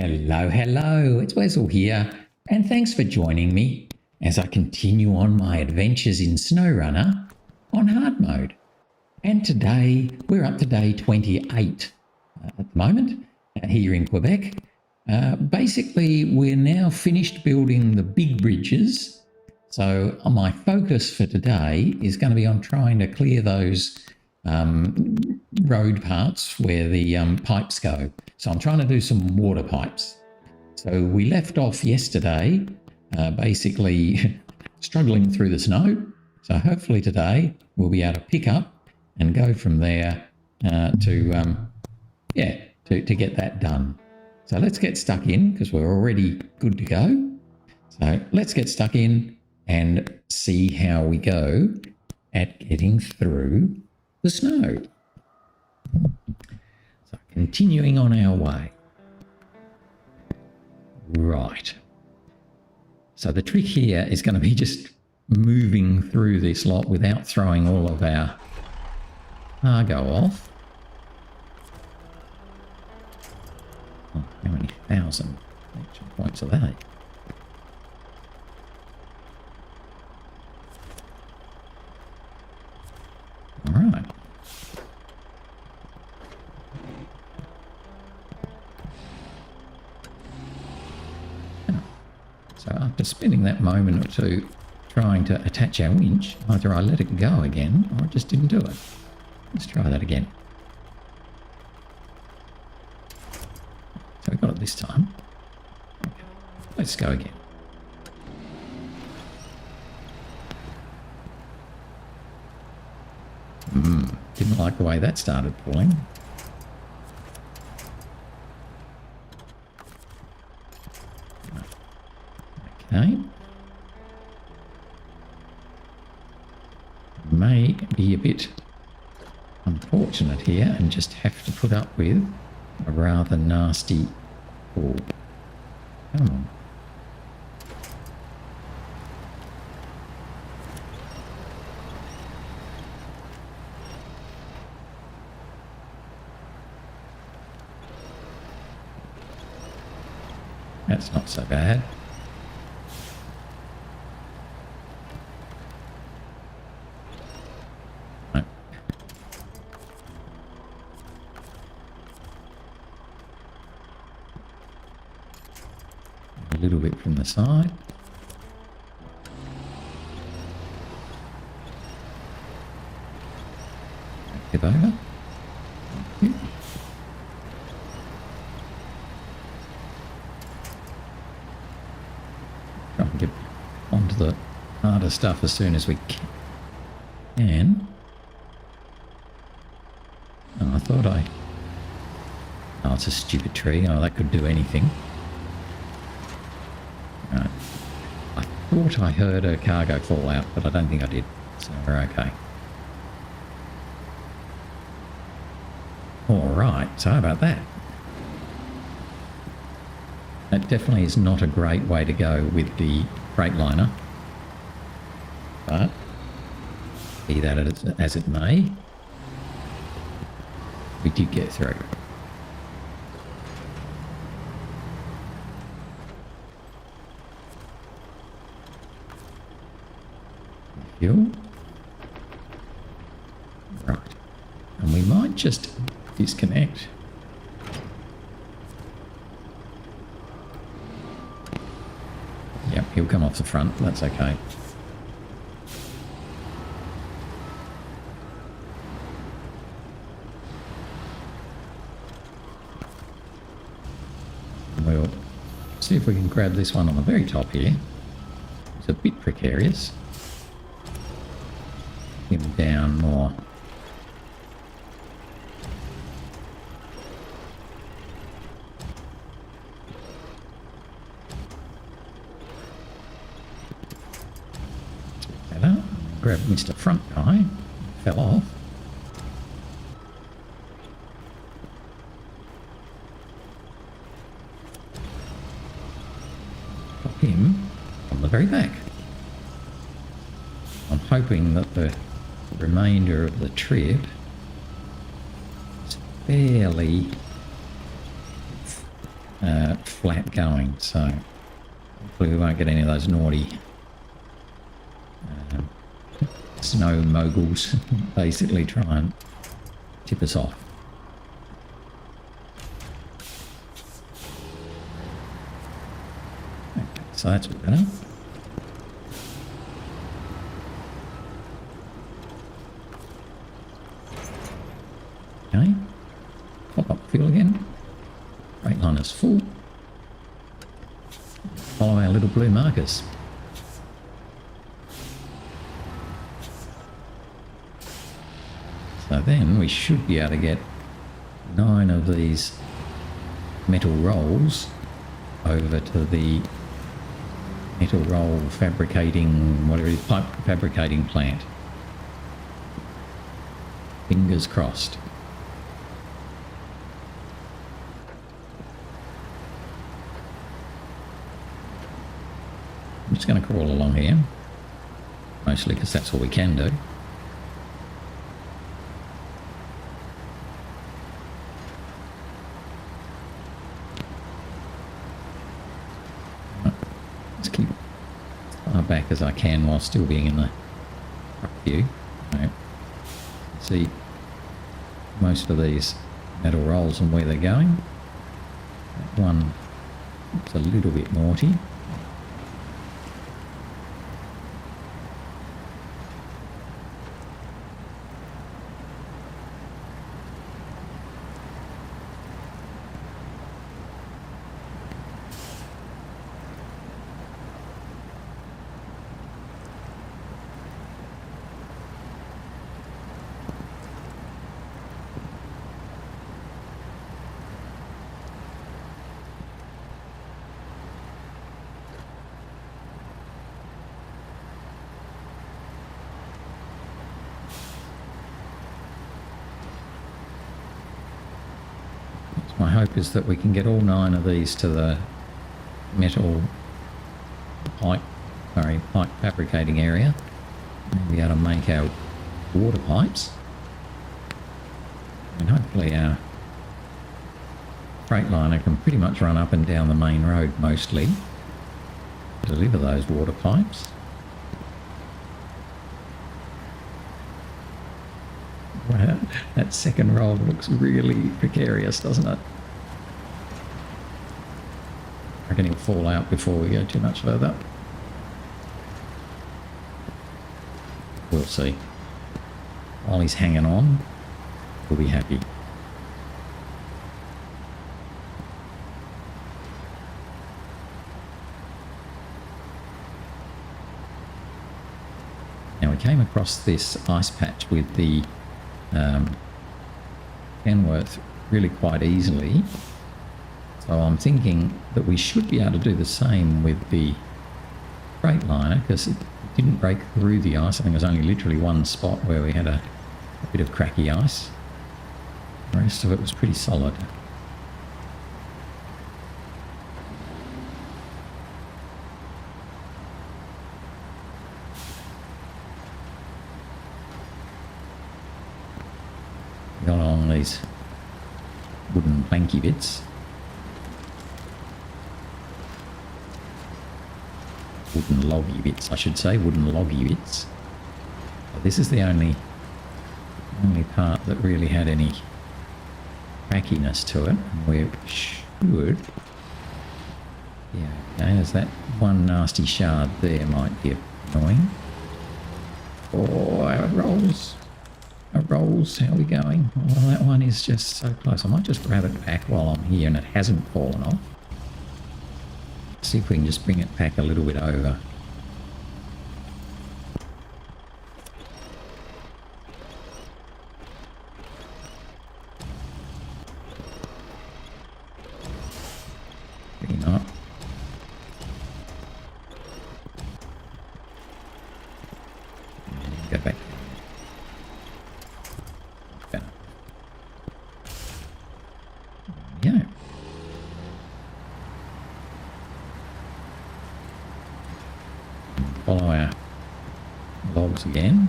Hello, hello, it's Wessel here, and thanks for joining me as I continue on my adventures in SnowRunner on hard mode. And today, we're up to day 28 at the moment here in Quebec. Basically, we're now finished building the big bridges, so my focus for today is going to be on trying to clear those road parts where the pipes go. So I'm trying to do some water pipes. So we left off yesterday basically struggling through the snow. So hopefully today we'll be able to pick up and go from there to get that done. So let's get stuck in because we're already good to go. So let's get stuck in and see how we go at getting through the snow. So continuing on our way. Right. So the trick here is going to be just moving through this lot without throwing all of our cargo off. Oh, how many thousand action points are they? All right. So after spending that moment or two trying to attach our winch, either I let it go again or I just didn't do it. Let's try that again. So we got it this time. Okay. Let's go again. Didn't like the way that started pulling. Okay. May be a bit unfortunate here and just have to put up with a rather nasty pull. Come on. That's not so bad. No. A little bit from the side. Tip over. Thank you. Try and get onto the harder stuff as soon as we can. Oh, I thought oh, it's a stupid tree. Oh, that could do anything. Right. I thought I heard a cargo fall out, but I don't think I did. So we're okay. All right. So how about that? That definitely is not a great way to go with the Freightliner, but be that as it may, we did get through. Fuel. Right. And we might just disconnect. Yep, he'll come off the front. That's okay. We'll see if we can grab this one on the very top here. It's a bit precarious. Get him down more. Grab Mr. Front Guy. Fell off. Got him on the very back. I'm hoping that the remainder of the trip is fairly flat going, so hopefully we won't get any of those naughty snow moguls basically try and tip us off. Okay, so that's better. Okay, pop up fuel again. Freightliner full. Follow our little blue markers. So then we should be able to get 9 of these metal rolls over to the metal roll fabricating, whatever it is, pipe fabricating plant. Fingers crossed. I'm just going to crawl along here, mostly because that's all we can do. Let's keep as far back as I can while still being in the front view. Right. See most of these metal rolls and where they're going. That one is a little bit naughty. My hope is that we can get all 9 of these to the metal pipe fabricating area and be able to make our water pipes. And hopefully our Freightliner can pretty much run up and down the main road mostly to deliver those water pipes. Wow, that second roll looks really precarious, doesn't it? I reckon he'll fall out before we go too much further. We'll see. While he's hanging on, we'll be happy. Now we came across this ice patch with the Kenworth really quite easily, so I'm thinking that we should be able to do the same with the Freightliner because it didn't break through the ice. I think there's only literally one spot where we had a bit of cracky ice. The rest of it was pretty solid. Got along these wooden planky bits. Wooden loggy bits, I should say, wooden loggy bits. But this is the only part that really had any crackiness to it. And we should... Yeah, okay, there's that one nasty shard there, might be annoying. Oh, our rolls. Our rolls, how are we going? Well, that one is just so close. I might just grab it back while I'm here and it hasn't fallen off. See if we can just bring it back a little bit over. Maybe not. Go back. Better. Yeah. Follow our logs again.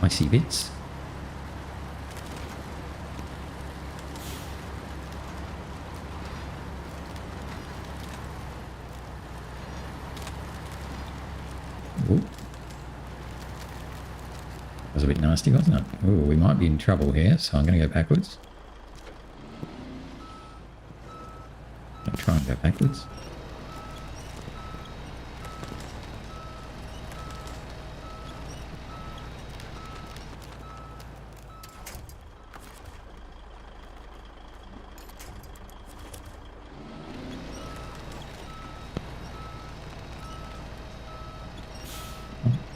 Icy bits. was a bit nasty, wasn't it? Oh, we might be in trouble here, so I'm going to go backwards. I'll try and go backwards.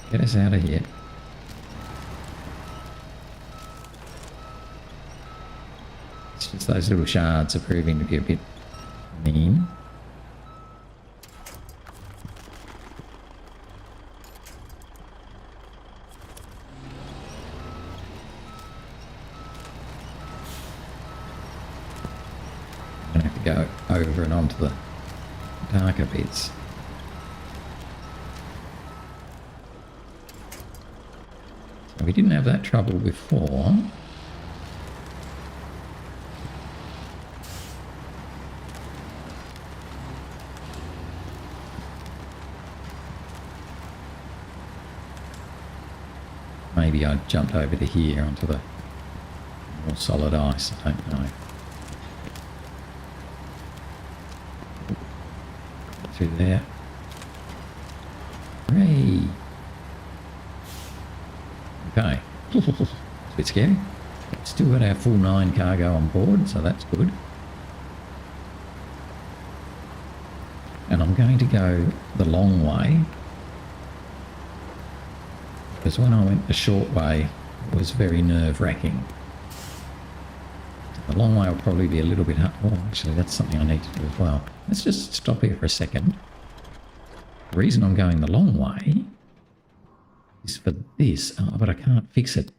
Get us out of here. It's just those little shards are proving to be a bit mean. I'm going to have to go over and onto the darker bits. We didn't have that trouble before. Maybe I jumped over to here onto the more solid ice, I don't know. Through there. Hooray! Okay. It's a bit scary. Still got our full 9 cargo on board, so that's good. And I'm going to go the long way, because when I went the short way, it was very nerve-wracking. The long way will probably be a little bit hard. Oh, actually, that's something I need to do as well. Let's just stop here for a second. The reason I'm going the long way is for this. Oh, but I can't fix it.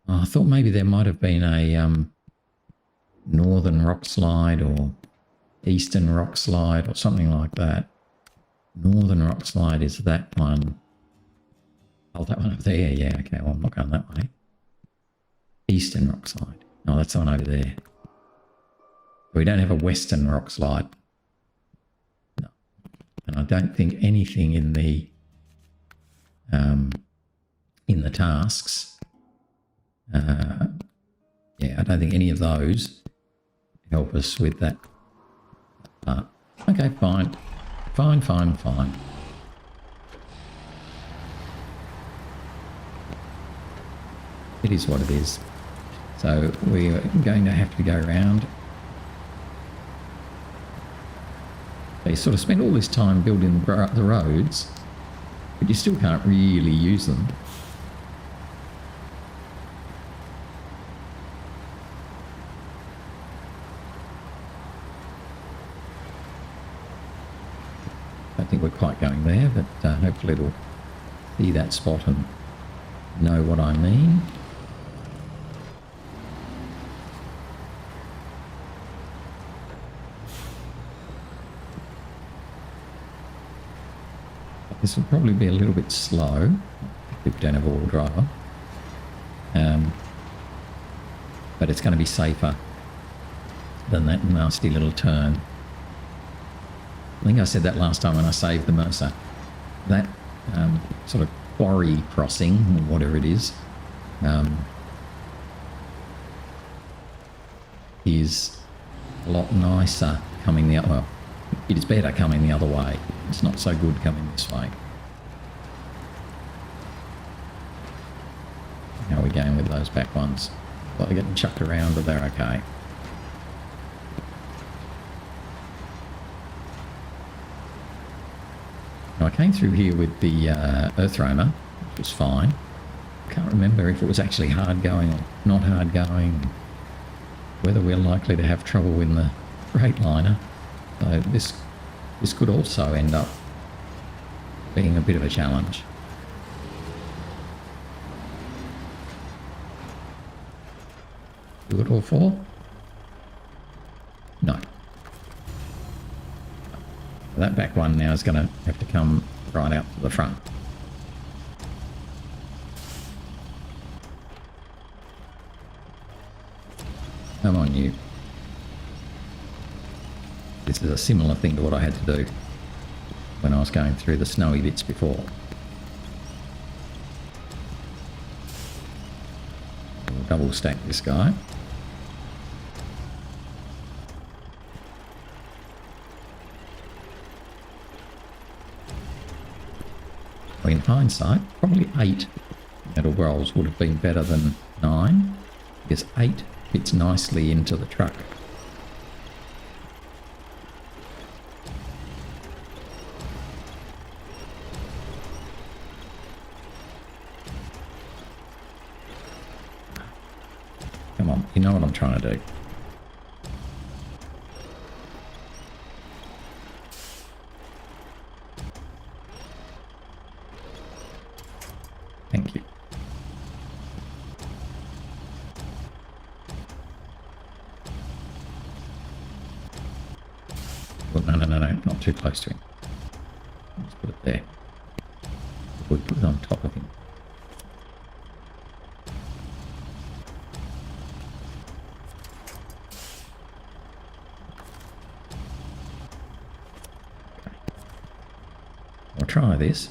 Oh, I thought maybe there might have been a northern rock slide or eastern rock slide or something like that. Northern rock slide is that one. Oh, that one over there. Yeah, okay. Well, I'm not going that way. Eastern rock slide. No, that's the one over there. We don't have a western rock slide. No. And I don't think anything in the tasks, yeah, I don't think any of those help us with that part. Okay, fine. Fine, fine, fine. It is what it is. So we're going to have to go around. They sort of spend all this time building the roads, but you still can't really use them. I don't think we're quite going there, but hopefully it'll see that spot and know what I mean. This will probably be a little bit slow if we don't have all-wheel driver, but it's going to be safer than that nasty little turn. I think I said that last time when I saved the Mercer. That sort of quarry crossing, or whatever it is a lot nicer coming the other way. It is better coming the other way. It's not so good coming this way. How are we going with those back ones? Well, they're getting chucked around, but they're okay. Now, I came through here with the earth roamer, which was fine. I can't remember if it was actually hard going or not hard going, whether we're likely to have trouble in the Freightliner. So this could also end up being a bit of a challenge. Do it all four? No. That back one now is going to have to come right out to the front. Come on, you. This is a similar thing to what I had to do when I was going through the snowy bits before. double stack this guy. Well, in hindsight, probably 8 metal rolls would have been better than 9, because 8 fits nicely into the truck. Come on, you know what I'm trying to do. Thank you. Well, no, not too close to him. Let's put it there. We'll put it on top of him. Okay. I'll try this.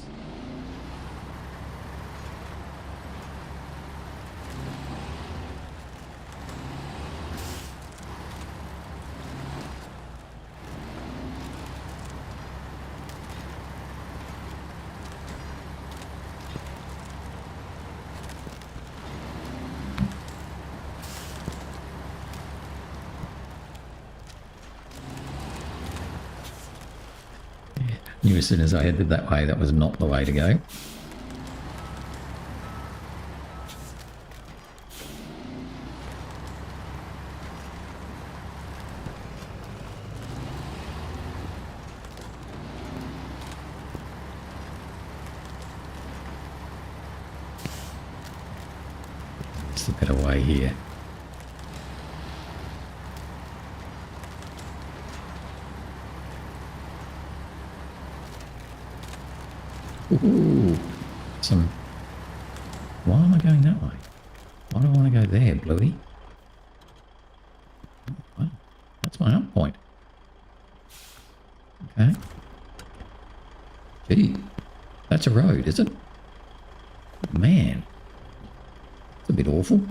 Knew as soon as I headed that way, that was not the way to go. It's the better way here. Ooh, why am I going that way? Why do I want to go there, Bluey? Oh, wow, that's my up point. Okay. Gee, that's a road, is it? Man, it's a bit awful.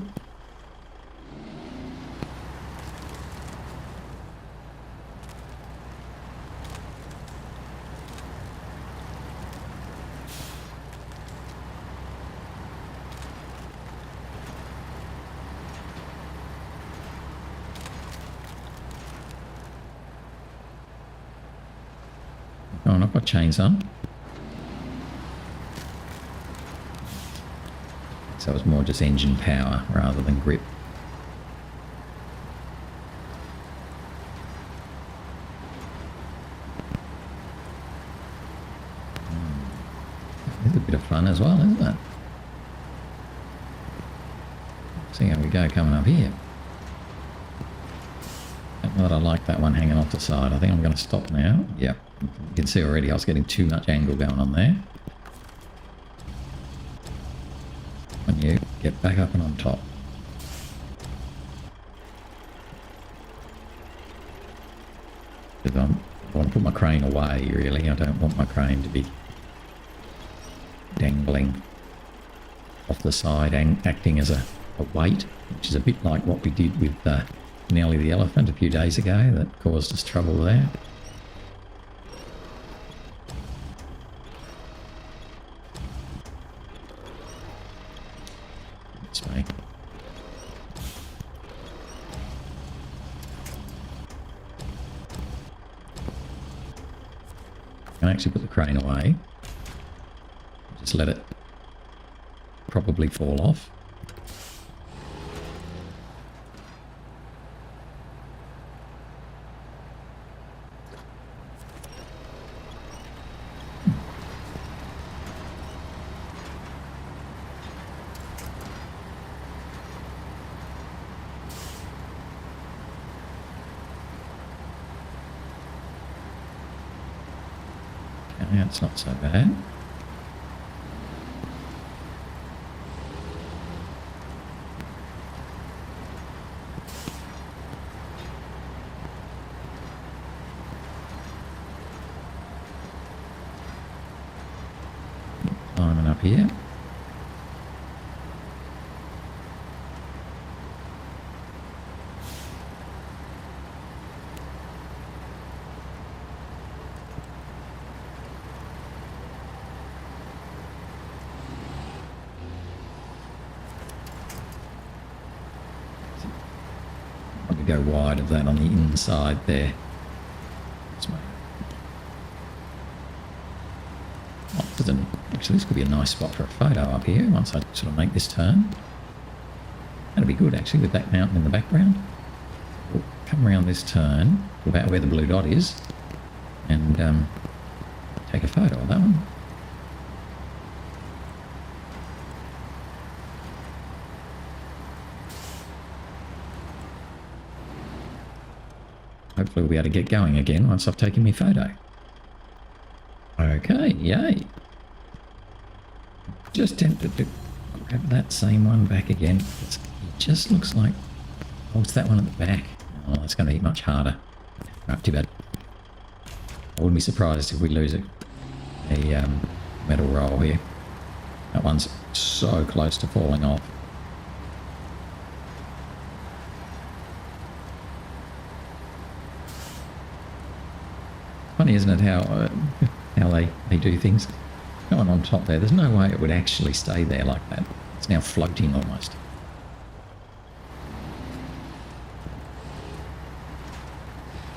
Oh, and I've got chains on. So it's more just engine power rather than grip. It's a bit of fun as well, isn't it? See how we go coming up here. Not that I like that one hanging off the side. I think I'm going to stop now. Yep. You can see already I was getting too much angle going on there. When you get back up and on top. Because I want to put my crane away, really. I don't want my crane to be dangling off the side and acting as a weight, which is a bit like what we did with Nellie the Elephant a few days ago. That caused us trouble there. This way. I can actually put the crane away. Just let it probably fall off. Okay, that's not so bad. Climbing up here. go wide of that on the inside there. Actually, this could be a nice spot for a photo up here once I sort of make this turn. That'd be good actually with that mountain in the background. We'll come around this turn about where the blue dot is and take a photo of that one. Hopefully we'll be able to get going again once I've taken my photo. Okay, yay. Just tempted to grab that same one back again. It just looks like... Oh, it's that one at the back. Oh, that's going to be much harder. Not too bad. I wouldn't be surprised if we lose a metal roll here. That one's so close to falling off. Funny, isn't it, how they do things? No one on top there. There's no way it would actually stay there like that. It's now floating almost.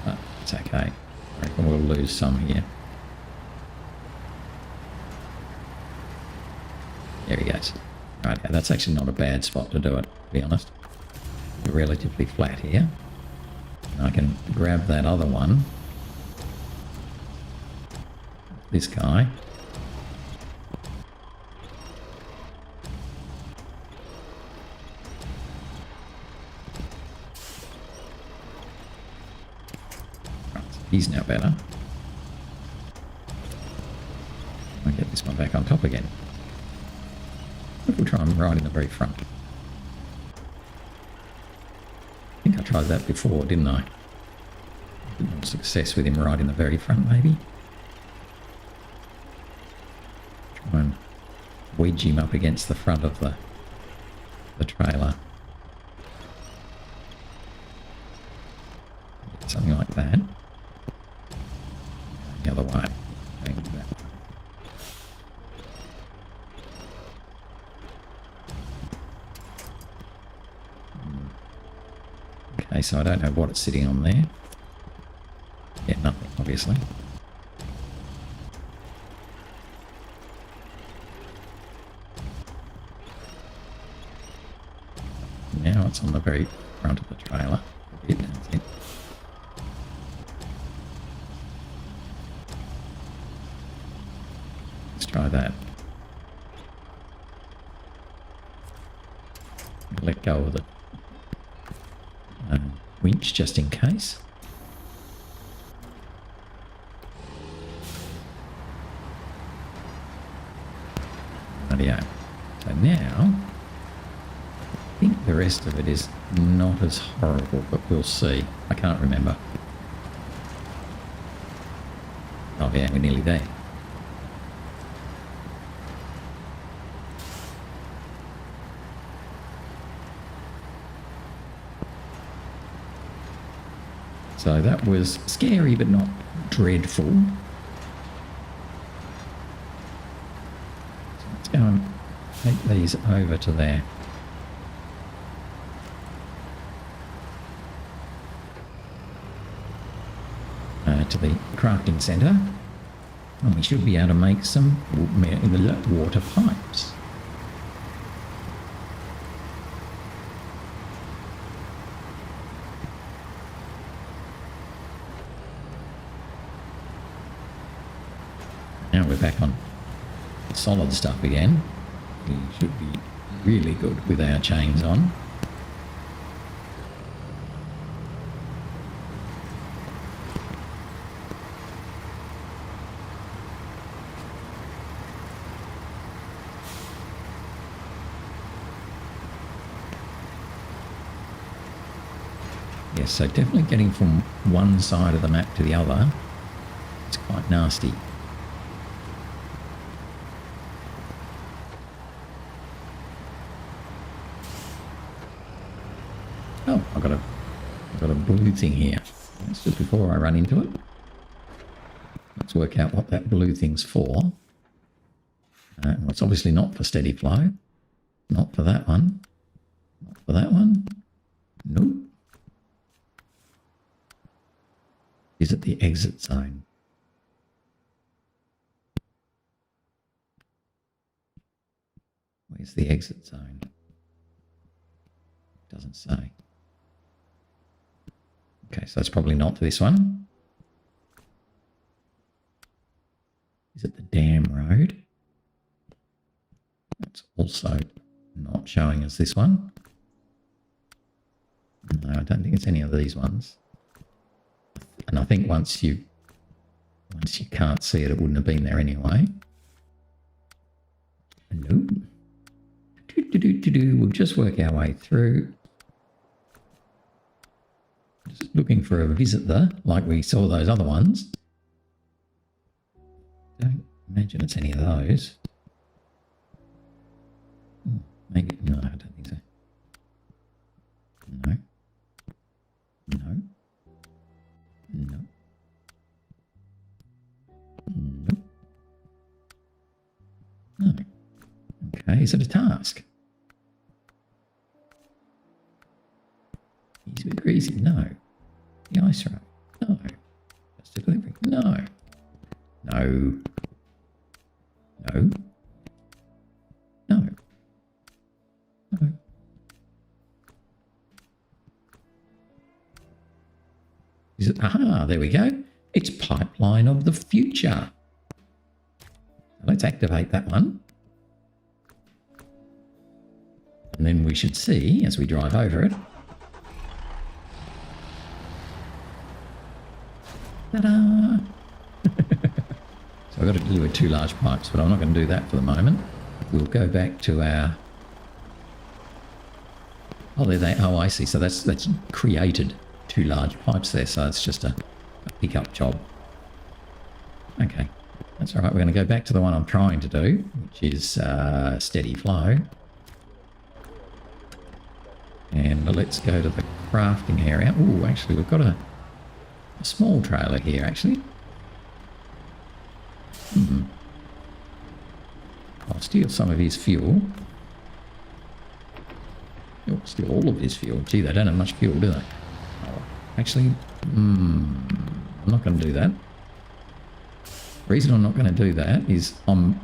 But it's okay. I reckon we'll lose some here. There he goes. Right, yeah, that's actually not a bad spot to do it, to be honest. We're relatively flat here. I can grab that other one. This guy. Right, he's now better. I'll get this one back on top again. We'll try him right in the very front. I think I tried that before, didn't I? Didn't have success with him right in the very front, maybe. Try and wedge him up against the front of the trailer. Something like that. The other way. Going to that. Okay, so I don't know what it's sitting on there. Yeah, nothing, obviously. Now it's on the very front of the trailer. That's it. Let's try that. Let go of the winch just in case. Rightio. So now, I think the rest of it is not as horrible, but we'll see. I can't remember. Oh yeah, we're nearly there. So that was scary, but not dreadful. So let's go and take these over to there. To the crafting centre. And we should be able to make some water pipes. Now we're back on solid stuff again. We should be really good with our chains on. Yes, so definitely getting from one side of the map to the other, it's quite nasty. Oh, I've got a blue thing here. That's just before I run into it. Let's work out what that blue thing's for. Well, it's obviously not for steady flow. Not for that one. Not for that one. Nope. Visit the exit zone. Where's the exit zone? Doesn't say. Okay, so that's probably not this one. Is it the dam road? That's also not showing us this one. No, I don't think it's any of these ones. And I think once you can't see it, it wouldn't have been there anyway. Nope. We'll just work our way through. Just looking for a visitor like we saw those other ones. Don't imagine it's any of those. Maybe, no, I don't think so. No. No. No. No. No. Okay, is it a task? Easy with greasy? No. The ice road? No. Just a delivery? No. No. No. No. No. Is it? Aha, there we go. It's pipeline of the future. Let's activate that one. And then we should see, as we drive over it, ta-da! So I've got to deliver 2 large pipes, but I'm not going to do that for the moment. We'll go back to our... Oh, there they... Oh, I see. So that's created 2 large pipes there, so it's just a pickup job. Okay, that's all right. We're going to go back to the one I'm trying to do, which is steady flow. And let's go to the crafting area. Oh, actually, we've got a small trailer here, actually. I'll steal some of his fuel. Oh, steal all of his fuel. Gee, they don't have much fuel, do they? Oh, actually, I'm not going to do that. The reason I'm not going to do that is I'm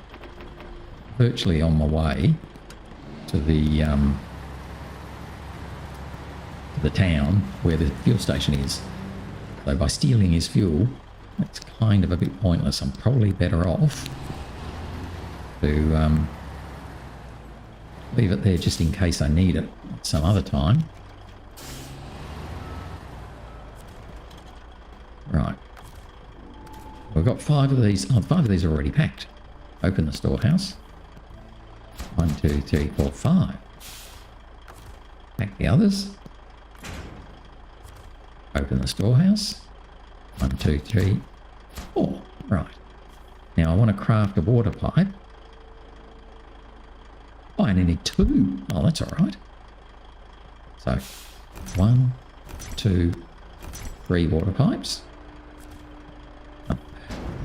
virtually on my way to the town where the fuel station is. So by stealing his fuel, it's kind of a bit pointless. I'm probably better off to leave it there just in case I need it at some other time. Right. We've got 5 of these. Oh, 5 of these are already packed. Open the storehouse. 1, 2, 3, 4, 5. Pack the others. Open the storehouse. 1, 2, 3, 4. Right. Now I want to craft a water pipe. Oh, I only need 2. Oh, that's all right. So 1, 2, 3 water pipes.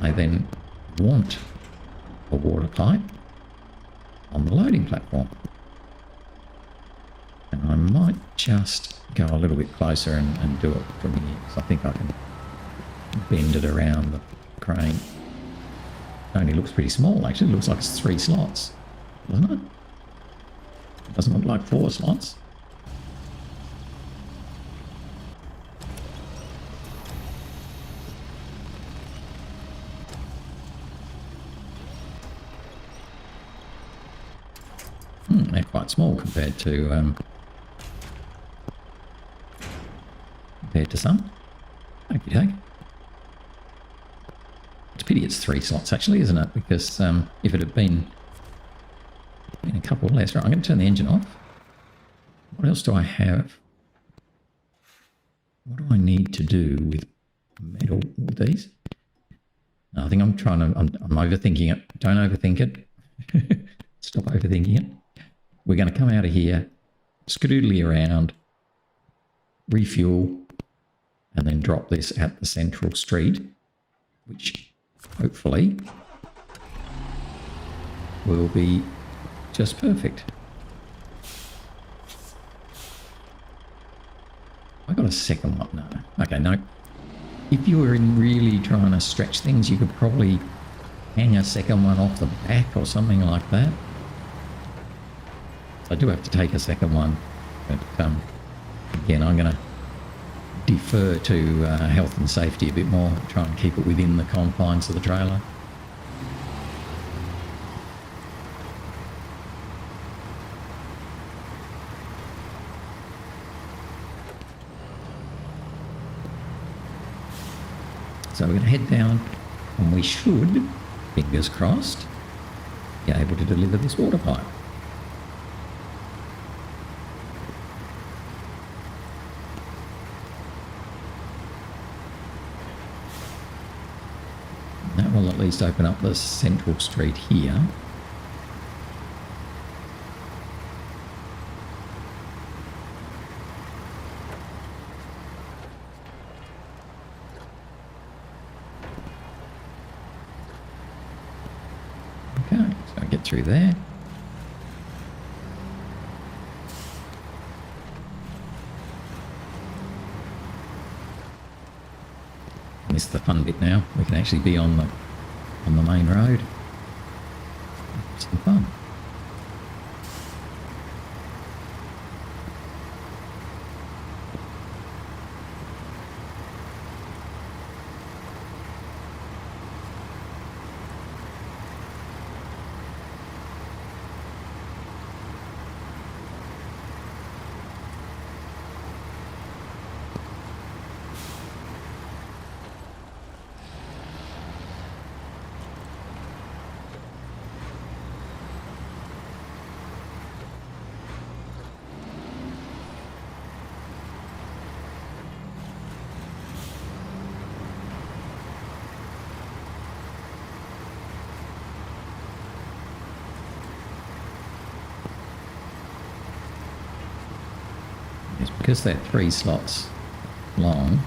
I then want a water pipe on the loading platform. And I might just go a little bit closer and do it from here, because I think I can bend it around the crane. It only looks pretty small, actually. It looks like it's 3 slots, doesn't it? It doesn't look like 4 slots. They're quite small compared to some. Okay. It's a pity it's 3 slots actually, isn't it? Because if it had been a couple less. Right, I'm going to turn the engine off. What else do I have? What do I need to do with metal with these? No, I think I'm overthinking it. Don't overthink it. Stop overthinking it. We're going to come out of here, skadoodly around, refuel, and then drop this at the central street, which hopefully will be just perfect. I got a second one. No. Okay, no. if you were really trying to stretch things, you could probably hang a second one off the back or something like that. I do have to take a second one, but again, I'm going to defer to health and safety a bit more, try and keep it within the confines of the trailer. So we're going to head down and we should, fingers crossed, be able to deliver this water pipe. And that will at least open up the central street here. Through there. This is the fun bit now. We can actually be on the main road. Some fun. Because they're 3 slots long,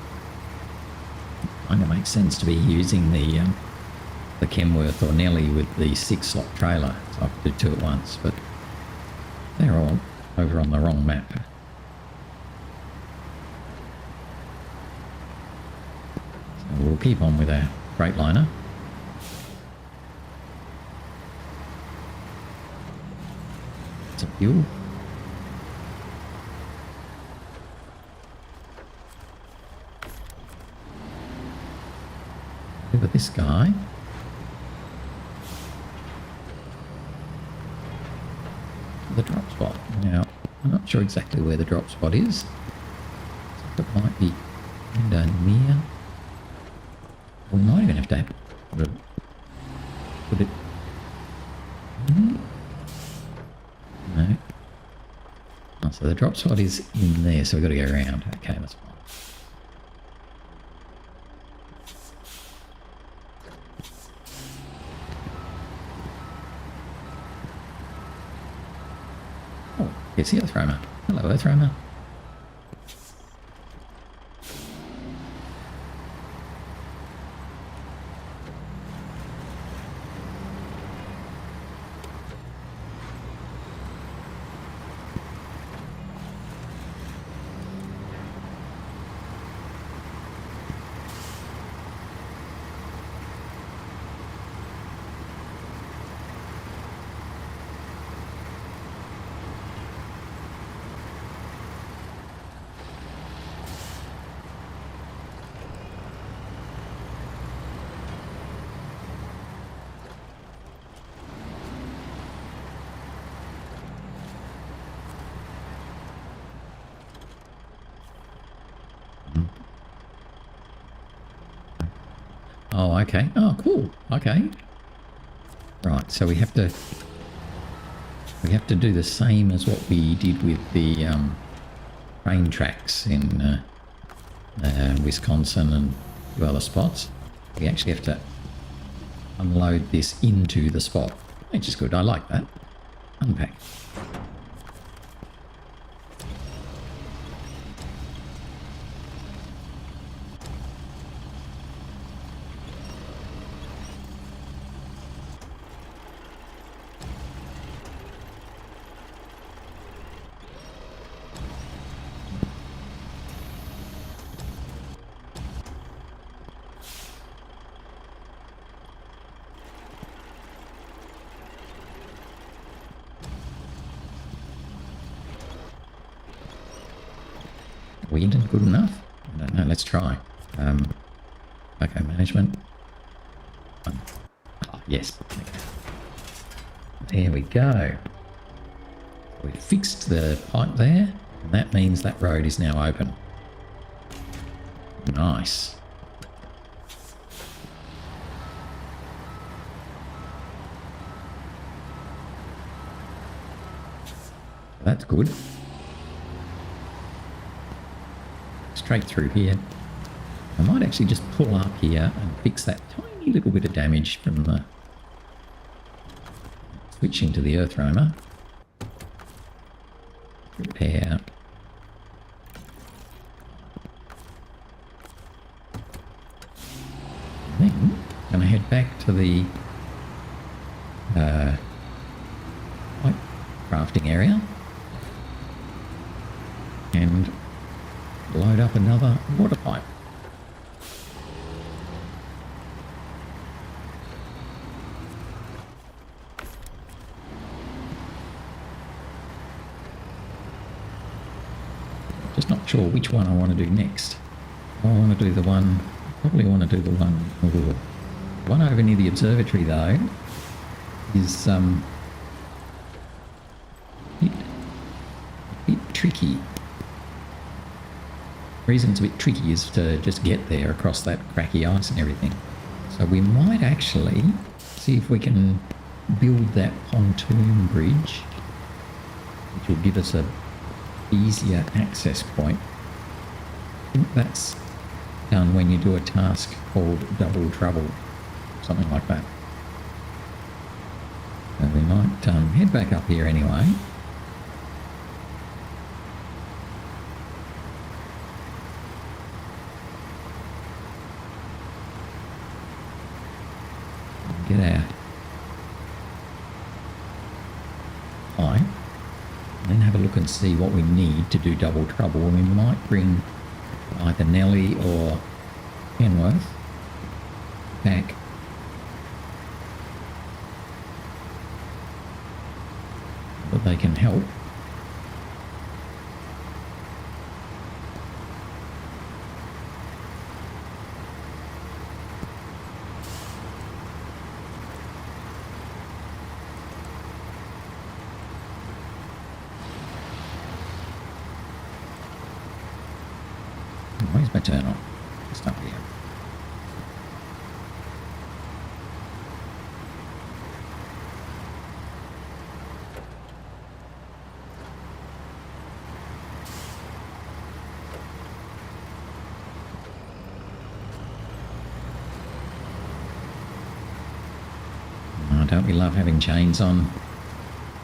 it kind of makes sense to be using the Kenworth or Nellie with the 6-slot trailer. So I could do 2 at once, but they're all over on the wrong map. So we'll keep on with our Freightliner. It's a fuel. With this guy. The drop spot. Now, I'm not sure exactly where the drop spot is. So it might be near. We might even have to put it. No. Oh, so the drop spot is in there, so we've got to go around. Okay, that's fine. It's the Earthroamer. Hello, Earthroamer. Oh, okay. Oh, cool. Okay. Right, so we have to do the same as what we did with the train tracks in Wisconsin and a few other spots. We actually have to unload this into the spot, which is good. I like that. Unpack. weird and good enough? I don't know. Let's try. Okay, management. Yes. Okay. There we go. We fixed the pipe there, and that means that road is now open. Nice. That's good. Straight through here. I might actually just pull up here and fix that tiny little bit of damage from the switching to the earth roamer. Repair. And then I'm going to head back to the pipe crafting area and load up another water pipe. Just not sure which one I want to do next. I want to do the one, probably want to do the one over near the observatory though is a bit tricky. The reason it's a bit tricky is to just get there across that cracky ice and everything. So we might actually see if we can build that pontoon bridge, which will give us a easier access point. I think that's done when you do a task called double trouble, something like that. So we might head back up here anyway. Get our pipe. Then have a look and see what we need to do double trouble. We might bring either Nellie or Kenworth back. But they can help. Where's my turn on? It's not here. Oh, don't we love having chains on?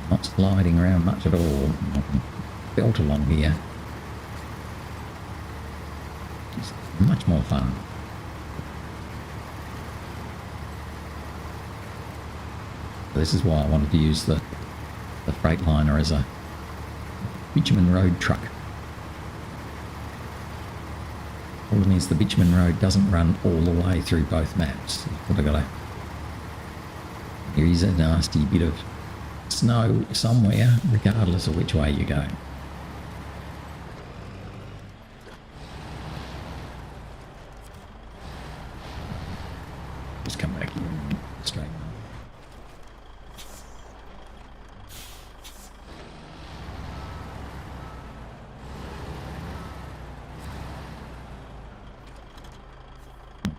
Not sliding around much at all. Belt along here. Much more fun. This is why I wanted to use the Freightliner as a bitumen road truck. Problem is the bitumen road doesn't run all the way through both maps. There is a nasty bit of snow somewhere, regardless of which way you go. Just come back here and straighten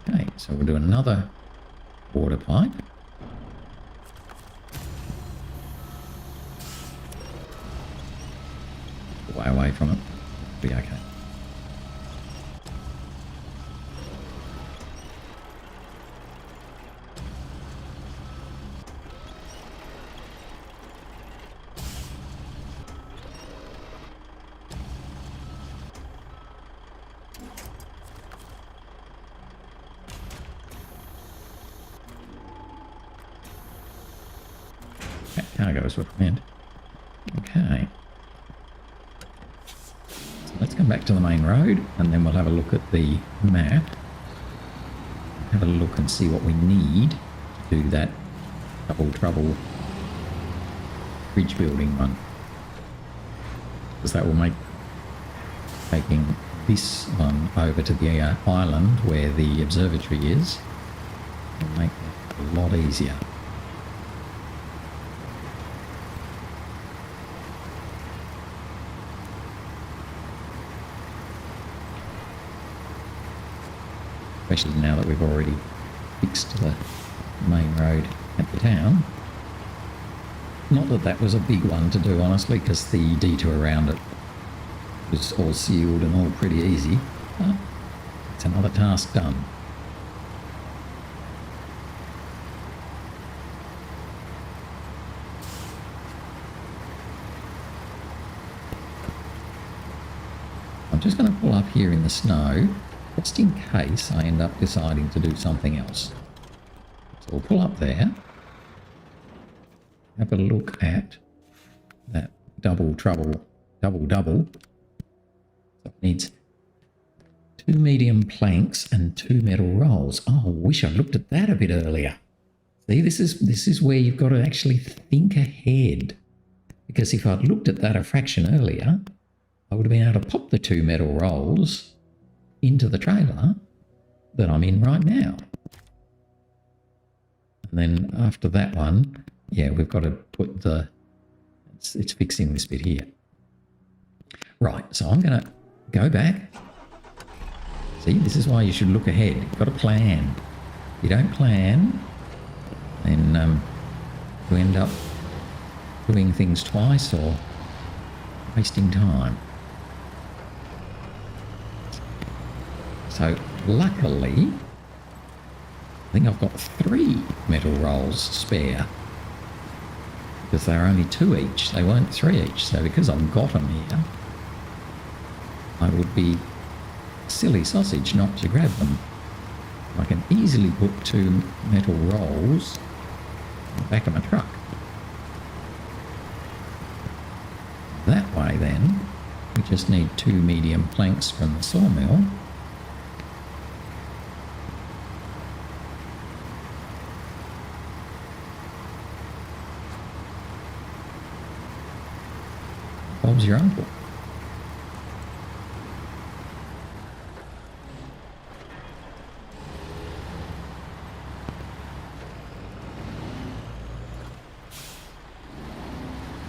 up. Okay, so we'll do another water pipe. Way away from it. Be okay. Cargo is recommend. Okay. So let's come back to the main road and then we'll have a look at the map. Have a look and see what we need to do that double trouble bridge building one. Because that will make taking this one over to the island where the observatory is. It'll make it a lot easier. Especially now that we've already fixed the main road at the town. Not that that was a big one to do, honestly, because the detour around it was all sealed and all pretty easy. But it's another task done. I'm just going to pull up here in the snow, just in case I end up deciding to do something else. So we'll pull up there, have a look at that double. So it needs 2 medium planks and 2 metal rolls. Oh, I wish I'd looked at that a bit earlier. See, this is where you've got to actually think ahead. Because if I'd looked at that a fraction earlier, I would have been able to pop the 2 metal rolls into the trailer that I'm in right now. And then after that one, yeah, we've got to put it's fixing this bit here. Right, so I'm going to go back. See, this is why you should look ahead. You've got to plan. If you don't plan, then you end up doing things twice or wasting time. So luckily, I think I've got 3 metal rolls spare, because they're only 2 each. They weren't 3 each. So because I've got them here, I would be silly sausage not to grab them. I can easily put 2 metal rolls in the back of my truck. That way then, we just need 2 medium planks from the sawmill. Bob's your uncle.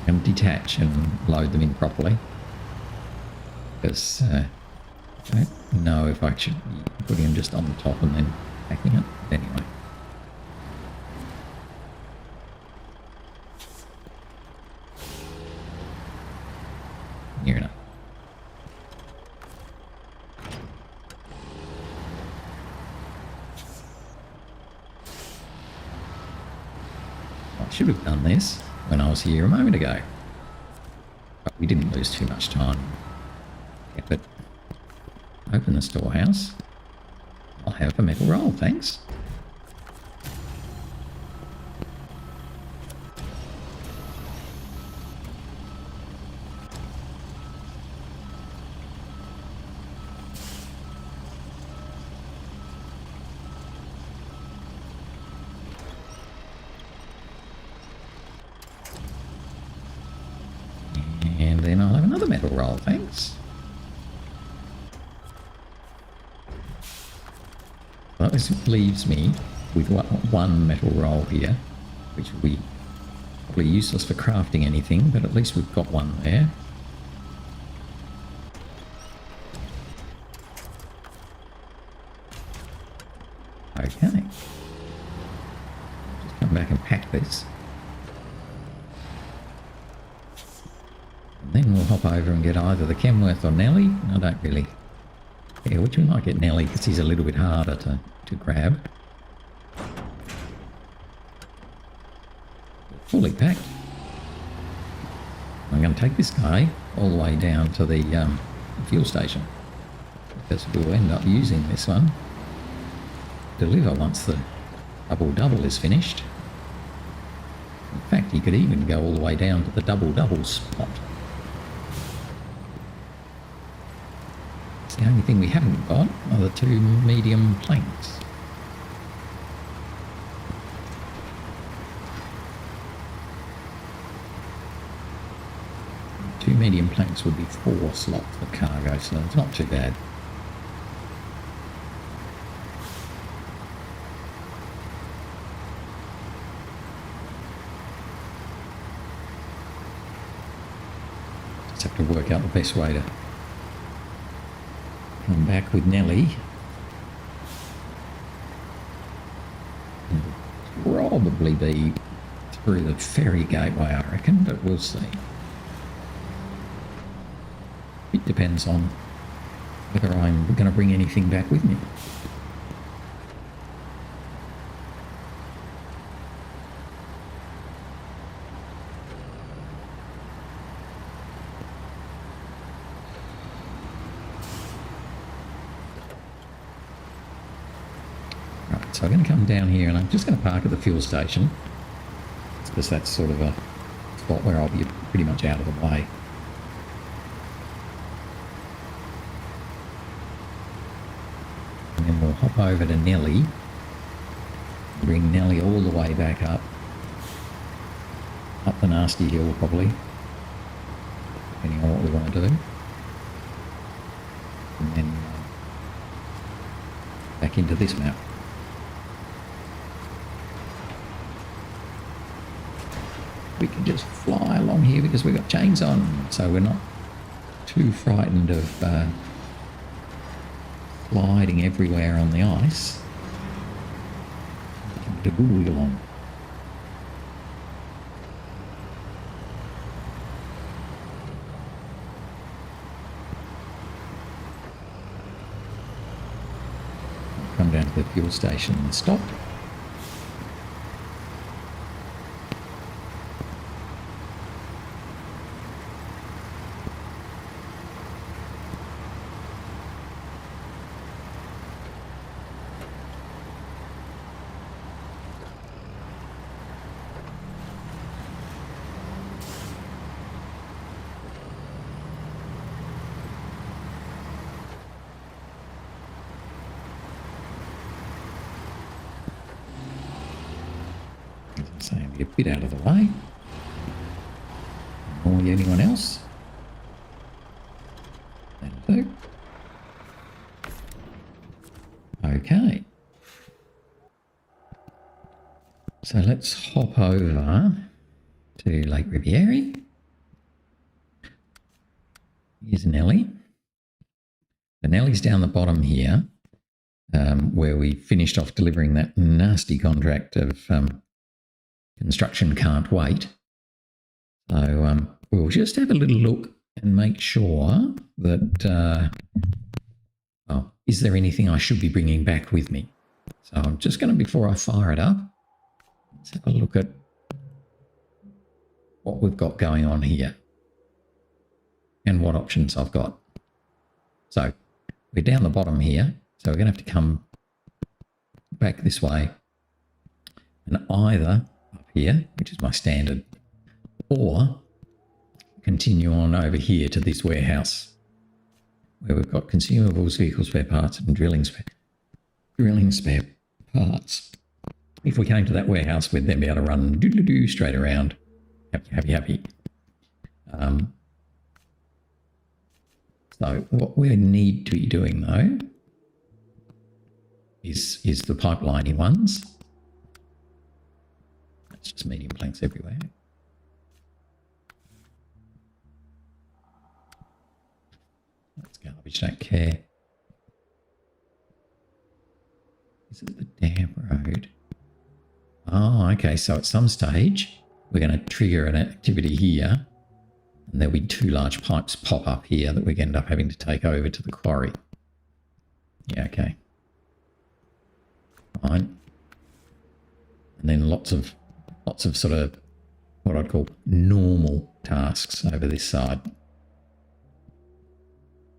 And detach and load them in properly, because I don't know if I should be putting them just on the top and then packing it. But anyway. Near enough. I should have done this when I was here a moment ago, but we didn't lose too much time. Yeah, but open the storehouse. I'll have a metal roll, thanks. And then I'll have another metal roll, thanks. Well, this leaves me with 1 metal roll here, which will be probably useless for crafting anything, but at least we've got 1 there. Okay. Just come back and pack this. Then we'll hop over and get either the Kenworth or Nellie. I don't really care which. We might get Nellie because he's a little bit harder to grab. Fully packed. I'm going to take this guy all the way down to the fuel station, because we'll end up using this one to deliver once the double is finished. In fact, he could even go all the way down to the double spot. The only thing we haven't got are the 2 medium planks. Two medium planks would be 4 slots for cargo, so it's not too bad. Just have to work out the best way to come back with Nellie. It'll probably be through the ferry gateway, I reckon, but we'll see. It depends on whether I'm going to bring anything back with me. Right, so I'm going to come down here and I'm just going to park at the fuel station, because that's sort of a spot where I'll be pretty much out of the way. And then we'll hop over to Nellie, bring Nellie all the way back up the nasty hill probably, depending on what we want to do. And then back into this map. We can just fly along here because we've got chains on, so we're not too frightened of sliding everywhere on the ice. We can wheel along. Come down to the fuel station and stop. So be a bit out of the way. Or anyone else? That'll do. Okay. So let's hop over to Lake Riviere. Here's Nellie. The Nellie's down the bottom here, where we finished off delivering that nasty contract of construction can't wait. So we'll just have a little look and make sure that, is there anything I should be bringing back with me? So I'm just going to, before I fire it up, let's have a look at what we've got going on here and what options I've got. So we're down the bottom here, so we're going to have to come back this way and either up here, which is my standard, or continue on over here to this warehouse where we've got consumables, vehicle spare parts and drilling spare parts. If we came to that warehouse, we'd then be able to run doodle-doo straight around. Happy. So what we need to be doing though is the pipeliney ones. It's just medium planks everywhere. That's garbage, don't care. Is it the dam road? Oh, okay, so at some stage we're going to trigger an activity here and there'll be two large pipes pop up here that we're going to end up having to take over to the quarry. Yeah, okay. Fine. And then lots of sort of what I'd call normal tasks over this side.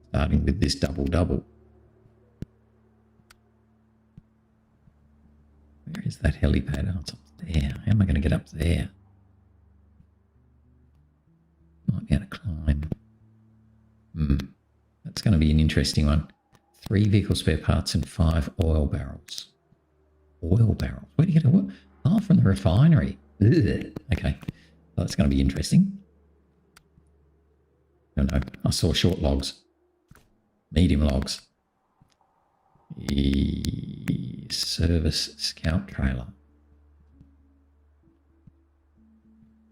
Starting with this double-double. Where is that helipad? Oh, it's up there. How am I going to get up there? Might be able to climb. That's going to be an interesting one. 3 vehicle spare parts and 5 oil barrels. Oil barrels? Where do you get a what? Oh, from the refinery. Ugh. Okay. Well, that's going to be interesting. I don't know. I saw short logs. Medium logs. Service scout trailer.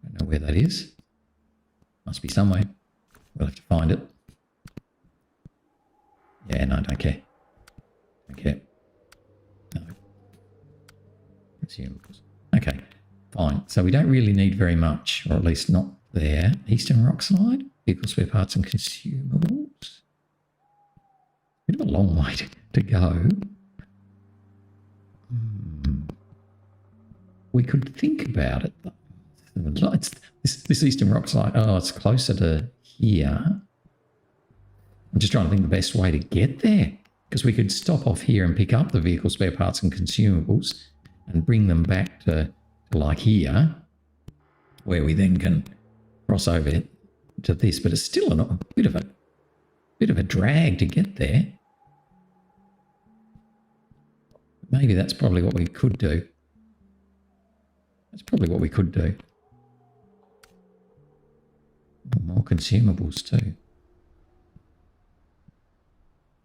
Don't know where that is. Must be somewhere. We'll have to find it. Yeah, no, don't care. Don't care. No. Consumables. Okay, fine. So we don't really need very much, or at least not there. Eastern Rock Slide, vehicle spare parts and consumables. Bit of a long way to go. We could think about it. This Eastern Rock Slide, oh, it's closer to here. I'm just trying to think the best way to get there. Because we could stop off here and pick up the vehicle spare parts and consumables and bring them back to like here, where we then can cross over to this. But it's still a bit of a drag to get there. Maybe that's probably what we could do. That's probably what we could do. More consumables too.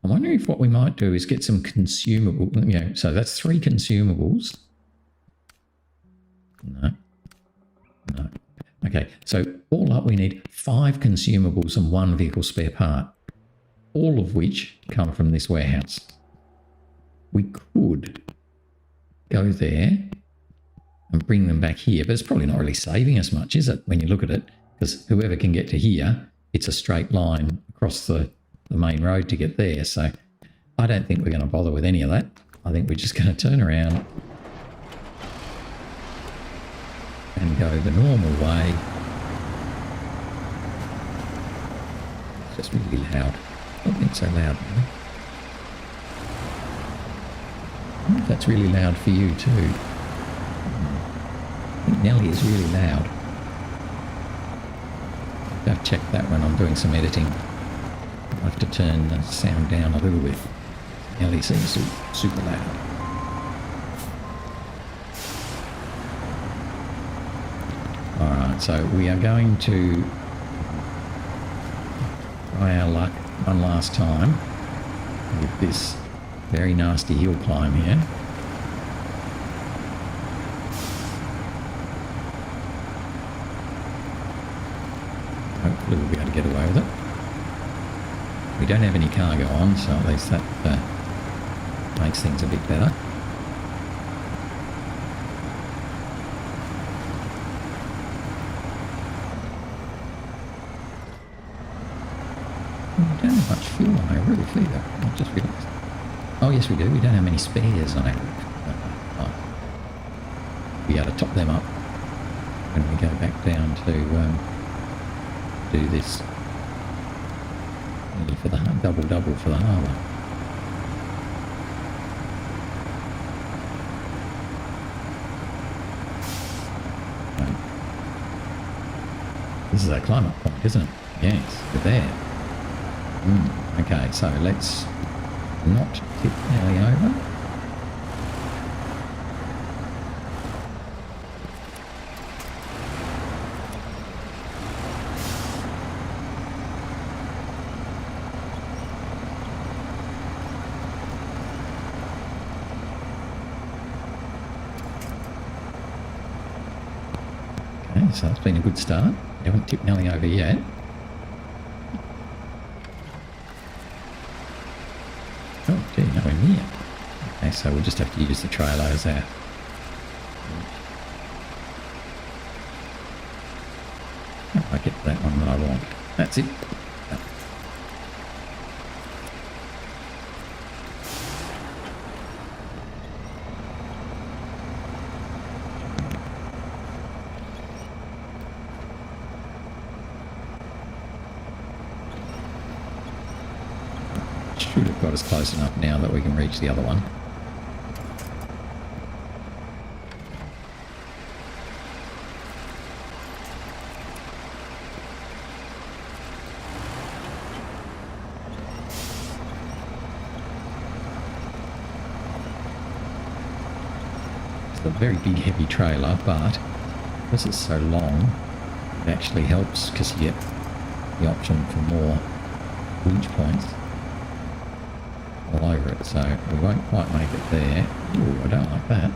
I'm wondering if what we might do is get some consumable, so that's 3 consumables. No. Okay, so all up we need 5 consumables and 1 vehicle spare part, all of which come from this warehouse. We could go there and bring them back here, but it's probably not really saving us much, is it, when you look at it? Because whoever can get to here, it's a straight line across the main road to get there. So I don't think we're going to bother with any of that. I think we're just going to turn around and go the normal way. It's just really loud. I don't think it's so loud, really. I wonder if that's really loud for you too. I think Nellie is really loud. I'll check that when I'm doing some editing. I'll have to turn the sound down a little bit. Nellie seems super loud. Alright, so we are going to try our luck one last time with this very nasty hill climb here. Hopefully we'll be able to get away with it. We don't have any cargo on, so at least that makes things a bit better. We don't have much fuel on our roof either. I just realised. Oh yes we do, we don't have many spares on our roof. We'll be able to top them up when we go back down to do this for the double for the harbour. Right. This is our climate point, isn't it? Yes, we're there. Okay, so let's not tip Nellie over. So it's been a good start. We haven't tipped Nellie over yet. Oh, gee, nowhere near. Okay, so we'll just have to use the trailer as our... Oh, I get that one that I want. That's it. Should have got us close enough now that we can reach the other one. It's a very big heavy trailer, but because it's so long, it actually helps because you get the option for more winch points all over it, so we won't quite make it there. Ooh, I don't like that.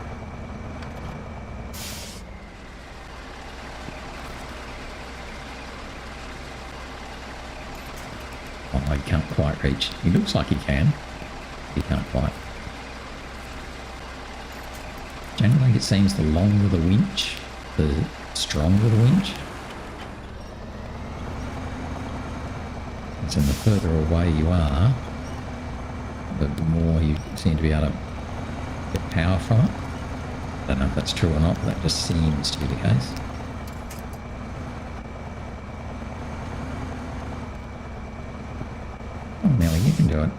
quite reach. He looks like he can. He can't quite. Generally, it seems the longer the winch, the stronger the winch. And the further away you are, the more you seem to be able to get power from it. I don't know if that's true or not, but that just seems to be the case. Oh, Nellie, you can do it.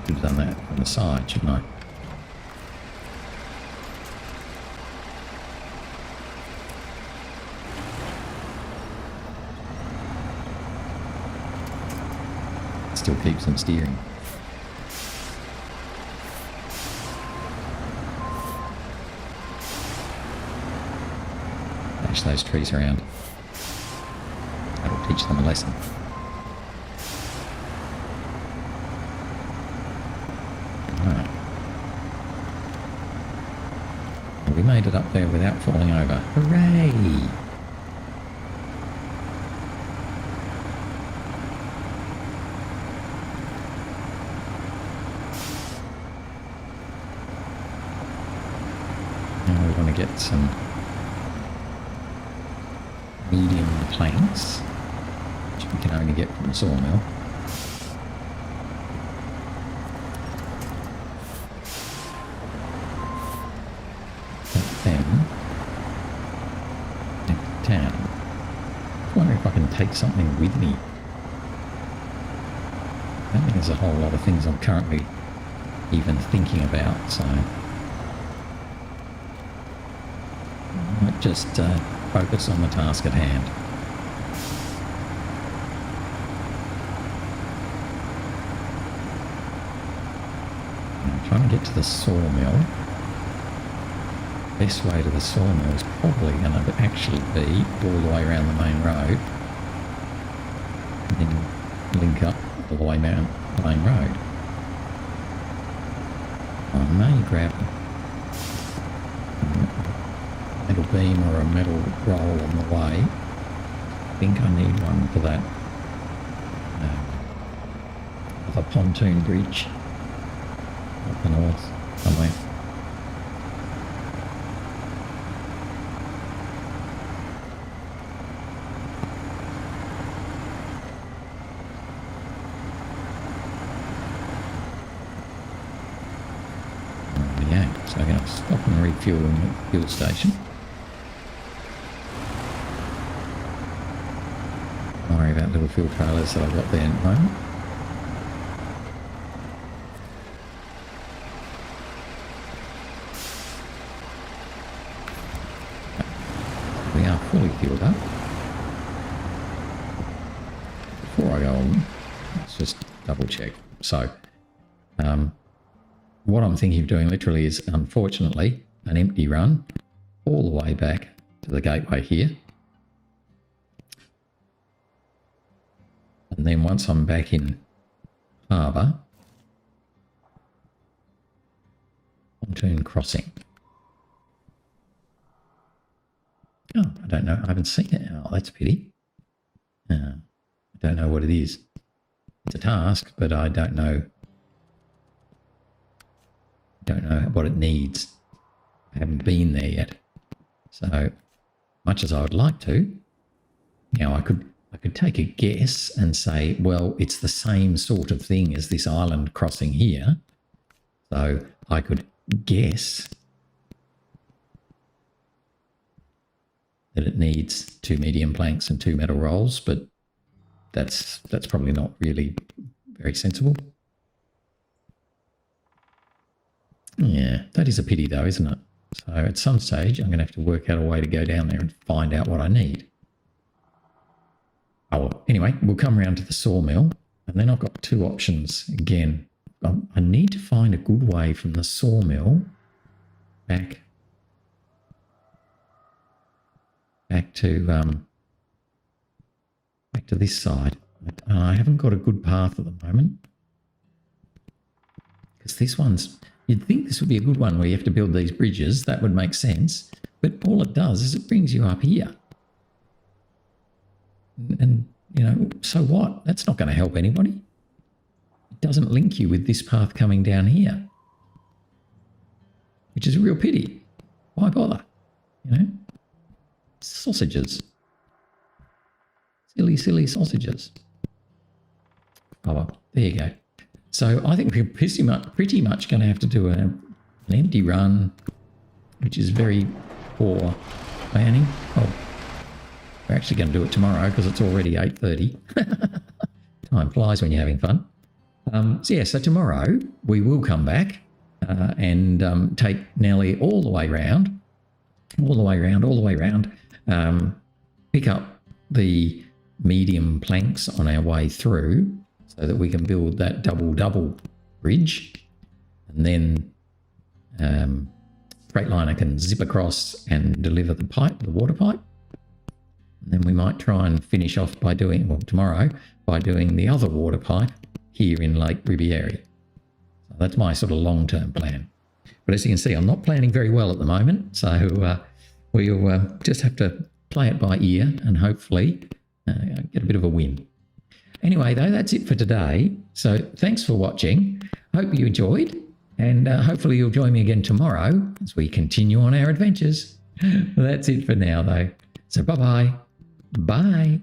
Should have done that from the side, shouldn't I? Still keeps them steering. Dash those trees around. That'll teach them a lesson. Alright. We made it up there without falling over. Hooray! Get some medium planks, which we can only get from the sawmill. But then, into town, I wonder if I can take something with me. I don't think there's a whole lot of things I'm currently even thinking about, so just focus on the task at hand. I'm trying to get to the sawmill. Best way to the sawmill is probably going to actually be all the way around the main road and then link up all the way down the main road. I may grab metal beam or a metal roll on the way. I think I need one for that other pontoon bridge up the north somewhere. Yeah, so I'm going to stop and refuel in the fuel station. Worry about little fuel trailers that I've got there at the moment. We are fully fueled up. Before I go on, let's just double check. So, what I'm thinking of doing literally is, unfortunately, an empty run all the way back to the gateway here. And then once I'm back in harbour, pontoon crossing. Oh, I don't know. I haven't seen it. Oh, that's a pity. I don't know what it is. It's a task, but I don't know what it needs. I haven't been there yet. So much as I would like to, I could take a guess and say, well, it's the same sort of thing as this island crossing here. So I could guess that it needs 2 medium planks and 2 metal rolls, but that's probably not really very sensible. Yeah, that is a pity though, isn't it? So at some stage, I'm going to have to work out a way to go down there and find out what I need. Oh, well, anyway, we'll come around to the sawmill, and then I've got 2 options again. I need to find a good way from the sawmill back to this side. I haven't got a good path at the moment, because this one's, you'd think this would be a good one where you have to build these bridges. That would make sense, but all it does is it brings you up here. And, you know, so what? That's not going to help anybody. It doesn't link you with this path coming down here, which is a real pity. Why bother? You know? Sausages. Silly, silly sausages. Oh, well, there you go. So I think we're pretty much going to have to do an empty run, which is very poor planning. Oh, we're actually going to do it tomorrow because it's already 8:30. Time flies when you're having fun. So tomorrow we will come back and take Nellie all the way round, pick up the medium planks on our way through so that we can build that double bridge, and then Freightliner can zip across and deliver the water pipe. And then we might try and finish off by doing, tomorrow, by doing the other water pipe here in Lake Riviere. So that's my sort of long-term plan. But as you can see, I'm not planning very well at the moment, so we'll just have to play it by ear and hopefully get a bit of a win. Anyway, though, that's it for today. So thanks for watching. Hope you enjoyed, and hopefully you'll join me again tomorrow as we continue on our adventures. That's it for now, though. So bye-bye. Bye.